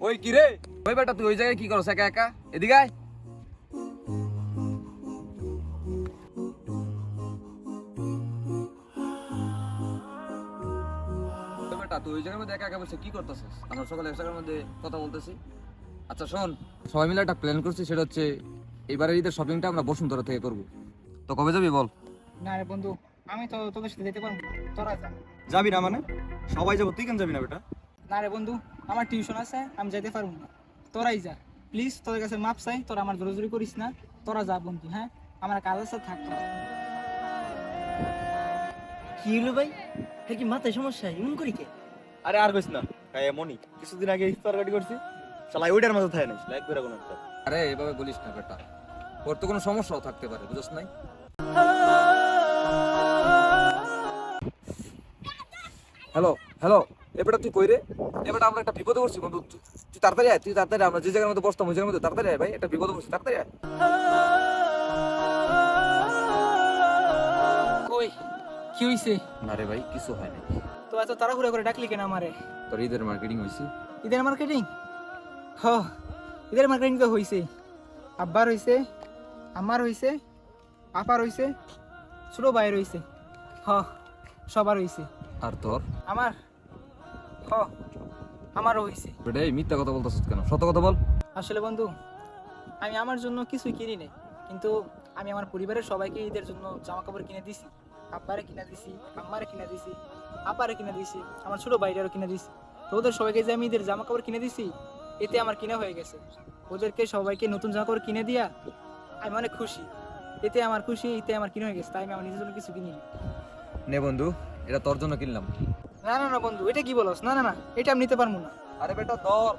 ওই কি রে, ওই বেটা তুই ওই জায়গায় কি করছ একা একা? এদিকে আয়। ওই বেটা তুই ওই জায়গার মধ্যে একা একা বসে কি করতেছিস? আমরা সকালে এক জায়গার মধ্যে কথা বলতেছি। আচ্ছা শোন, সবাই মিলে একটা প্ল্যান করছি, সেটা হচ্ছে এবারে ঈদের শপিংটা আমরা বসুন্ধরা থেকে করব। তো কবে যাবি বল? না রে বন্ধু, আমি তো তোদের সাথে যেতে পারবো না, তোরা যা। যাবি না মানে? সবাই যাবো, তুই কেন যাবি না বেটা? না রে বন্ধু, আমার টিউশন আছে, আমি যেতে পারবো না, তোরাই যা। প্লিজ তোদের কাছে মাপ চাই, তোরা আমার জোরাজুরি করিস না, তোরা যা বন্ধু। হ্যাঁ, আমার কাজ আছে, থাকতো। কি হলো ভাই? কি মাথায় সমস্যা? এমন করি কে? আরে আর কইস না, এমনই কিছুদিন আগে ইফতার পার্টি করছি, শালা ওইটার মাঝে থাকে নাই, লাইক করে কোনো একটা। আরে এভাবে বলিস না বেটা, ওর তো কোনো সমস্যাও থাকতে পারে, বুঝছ নাই? হ্যালো হ্যালো, এবারটা তুই কই রে? এবারটা আমরা একটা বিপদে পড়ছি বন্ধু, তুই তাড়াতাড়ি আয়, তুই তাড়াতাড়ি আয়। আমরা যে জায়গার মধ্যে বসতাম ওই জায়গার মধ্যে তাড়াতাড়ি আয় ভাই, একটা বিপদে পড়ছি, তাড়াতাড়ি আয়। কই, কি হইছে? না রে ভাই, কিছু হয় নাই। তো এত তাড়াহুড়া করে ডাকলি কেন আমারে? তোর ঈদের মার্কেটিং হয়েছে? ঈদের মার্কেটিং? হ, ঈদের মার্কেটিং তো হইছে। আব্বার হইছে, আমার হইছে, আপার হইছে, ছোট ভাইয়ের হইছে। হ, সবার হইছে। আর তোর? আমার, হ, আমারও হইছে। বেটা এই মিথ্যা কথা বলতেছিস কেন? সত্য কথা বল। আসলে বন্ধু, আমি আমার জন্য কিছুই কিনি নাই, কিন্তু আমি আমার পরিবারের সবাইকে ঈদের জন্য জামা কাপড় কিনে দিছি। আব্বারে কিনে দিছি, আম্মারে কিনে দিছি, আপারে কিনে দিছি, আমার ছোট ভাইটারও কিনে দিছি। তো ওদের সবাইকে যে আমি ঈদের জামা কাপড় কিনে দিছি, এতে আমার কিনা হয়ে গেছে। ওদেরকে সবাইকে নতুন জামা কাপড় কিনে দিয়া আমি অনেক খুশি। এতে আমার খুশি, এতে আমার কিনে হয়ে গেছে, তাই আমি আমার নিজের জন্য কিছু কিনি। নে বন্ধু, এটা তোর জন্য কিনলাম। না না না বন্ধু, এটা কি বলস? না না না, এটা আমি নিতে পারবো না। আরে বেটা ধর।